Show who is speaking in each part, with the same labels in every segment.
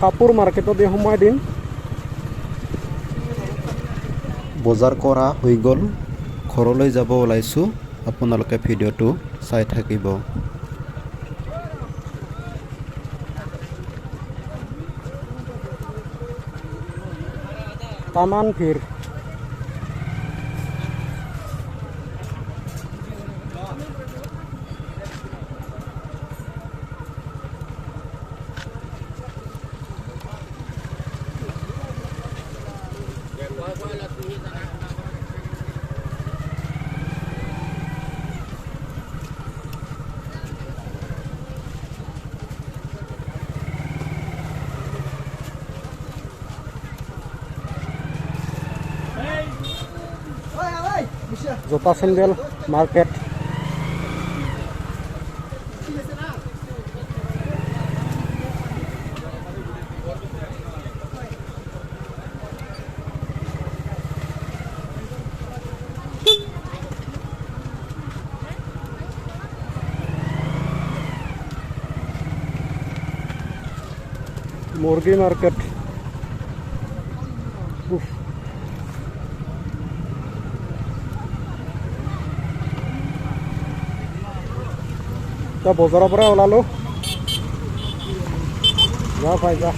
Speaker 1: কাপোৰ মাৰ্কেটত সোমাই দিম।
Speaker 2: বজাৰ কৰা হৈ গ'ল, ঘৰলৈ যাব ওলাইছোঁ, আপোনালোকে ভিডিঅ'টো চাই থাকিব।
Speaker 1: তামান ভিৰ। জোতা চেণ্ডেল মাৰ্কেট। মুৰ্গী মাৰ্কেট। বজাৰৰ পৰা ওলালো, যা ভাই যা।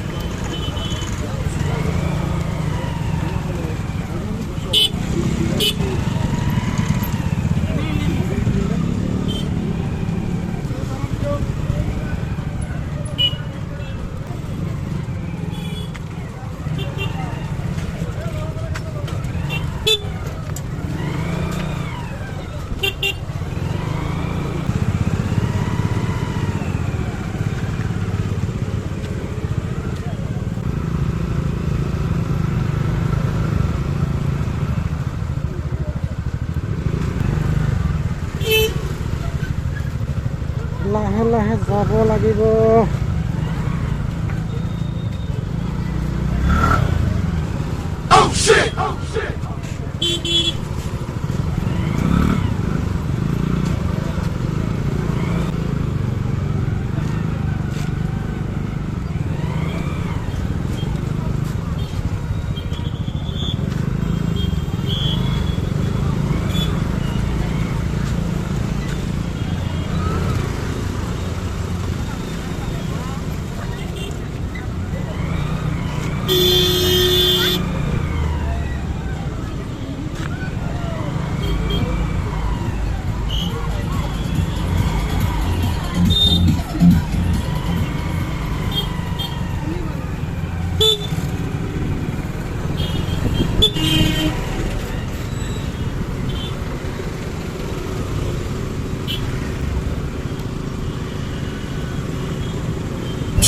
Speaker 1: লাহে লাহে যাব লাগিব।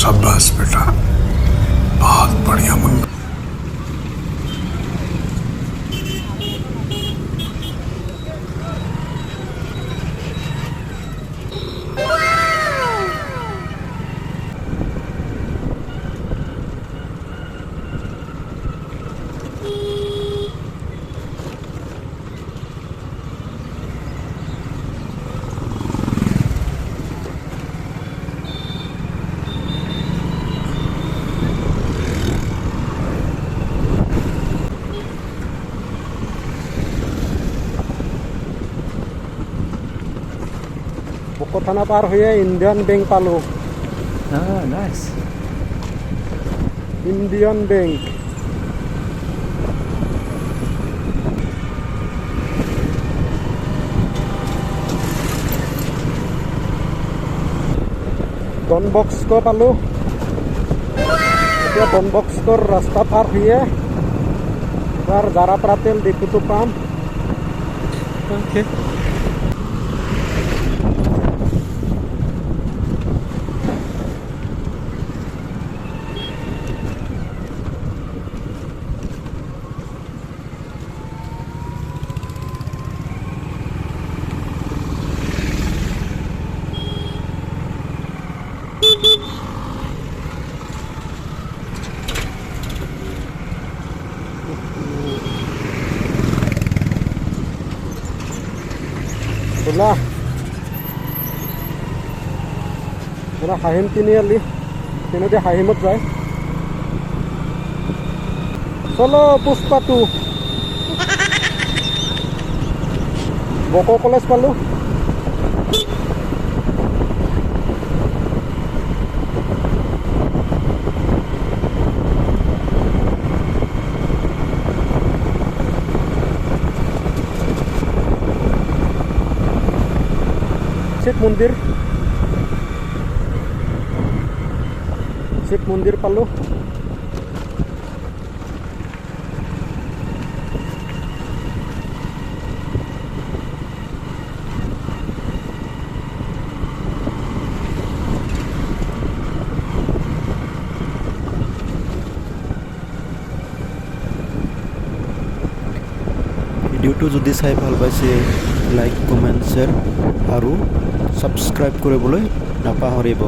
Speaker 3: शाबाश बेटा, बहुत बढ़िया मुन्ना।
Speaker 1: থানা পাৰ হৈয়ে ইণ্ডিয়ান বেংক পালোঁ।
Speaker 2: Nice.
Speaker 1: Indian bank. Don Bosco পালোঁ। এতিয়া ডন বস্কোৰ ৰাস্তা পাৰ হৈয়ে এবাৰ জাৰাপাৰা তেল ডিপুটো পাম। Wala. Wala Hahim Tiniali. Sino di Hahimot, right? চলো পুষ্পা 2 বকো কলেজ পালো শিব মন্দির পালো
Speaker 2: ভিডিঅ'টো যদি চাই ভাল পাইছে লাইক কমেণ্ট শ্বেয়াৰ আৰু ছাবস্ক্ৰাইব কৰিবলৈ নাপাহৰিব